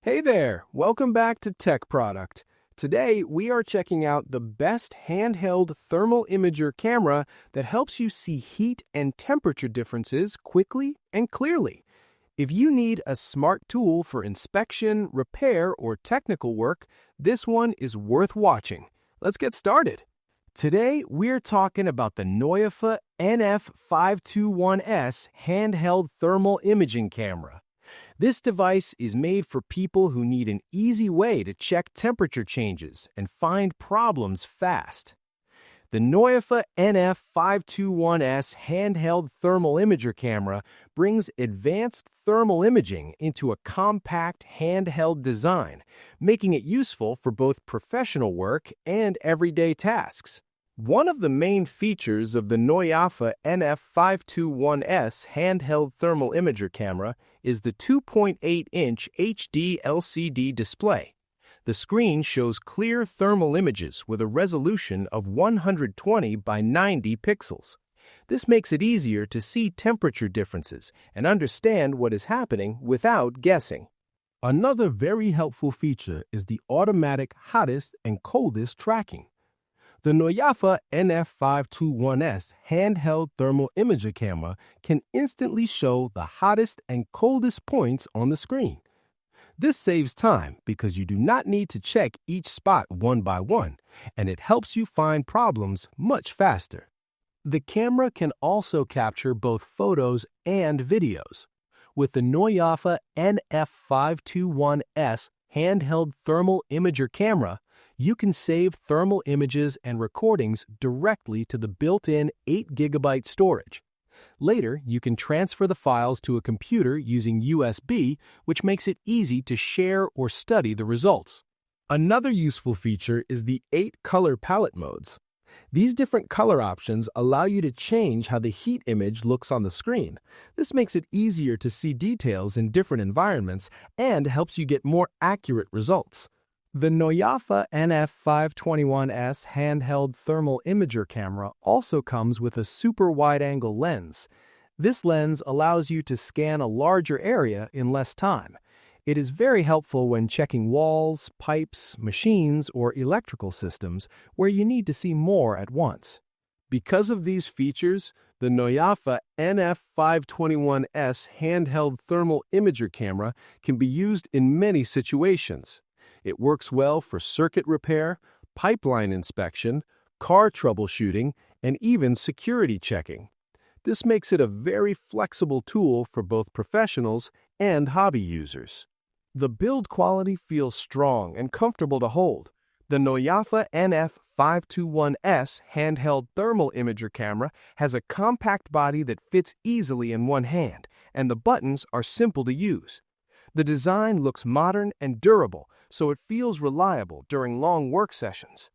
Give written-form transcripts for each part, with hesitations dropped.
Hey there, welcome back to Tech Product. Today we are checking out the best handheld thermal imager camera that helps you see heat and temperature differences quickly and clearly. If you need a smart tool for inspection, repair, or technical work, this one is worth watching. Let's get started. Today we're talking about the Neuhofer NF521S handheld thermal imaging camera. This device is made for people who need an easy way to check temperature changes and find problems fast. The Neuhofer NF521S handheld thermal imager camera brings advanced thermal imaging into a compact handheld design, making it useful for both professional work and everyday tasks. One of the main features of the Neuhofer NF521S handheld thermal imager camera is the 2.8-inch HD LCD display. The screen shows clear thermal images with a resolution of 120 by 90 pixels. This makes it easier to see temperature differences and understand what is happening without guessing. Another very helpful feature is the automatic hottest and coldest tracking. The Neuhofer NF521S handheld thermal imager camera can instantly show the hottest and coldest points on the screen. This saves time because you do not need to check each spot one by one, and it helps you find problems much faster. The camera can also capture both photos and videos. With the Neuhofer NF521S handheld thermal imager camera, you can save thermal images and recordings directly to the built-in 8 GB storage. Later, you can transfer the files to a computer using USB, which makes it easy to share or study the results. Another useful feature is the 8 color palette modes. These different color options allow you to change how the heat image looks on the screen. This makes it easier to see details in different environments and helps you get more accurate results. The Neuhofer NF521S handheld thermal imager camera also comes with a super wide-angle lens. This lens allows you to scan a larger area in less time. It is very helpful when checking walls, pipes, machines, or electrical systems where you need to see more at once. Because of these features, the Neuhofer NF521S handheld thermal imager camera can be used in many situations. It works well for circuit repair, pipeline inspection, car troubleshooting, and even security checking. This makes it a very flexible tool for both professionals and hobby users. The build quality feels strong and comfortable to hold. The Neuhofer NF521S handheld thermal imager camera has a compact body that fits easily in one hand, and the buttons are simple to use. The design looks modern and durable, so it feels reliable during long work sessions.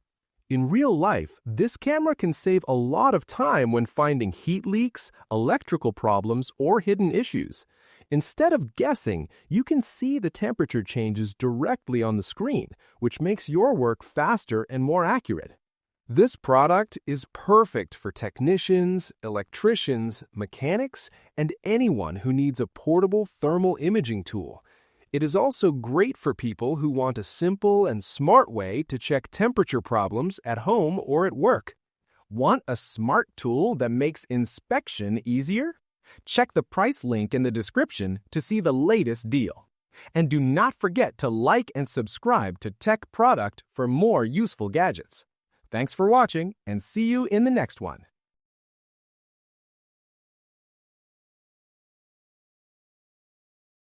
In real life, this camera can save a lot of time when finding heat leaks, electrical problems, or hidden issues. Instead of guessing, you can see the temperature changes directly on the screen, which makes your work faster and more accurate. This product is perfect for technicians, electricians, mechanics, and anyone who needs a portable thermal imaging tool. It is also great for people who want a simple and smart way to check temperature problems at home or at work. Want a smart tool that makes inspection easier? Check the price link in the description to see the latest deal. And do not forget to like and subscribe to Tech Product for more useful gadgets. Thanks for watching, and see you in the next one.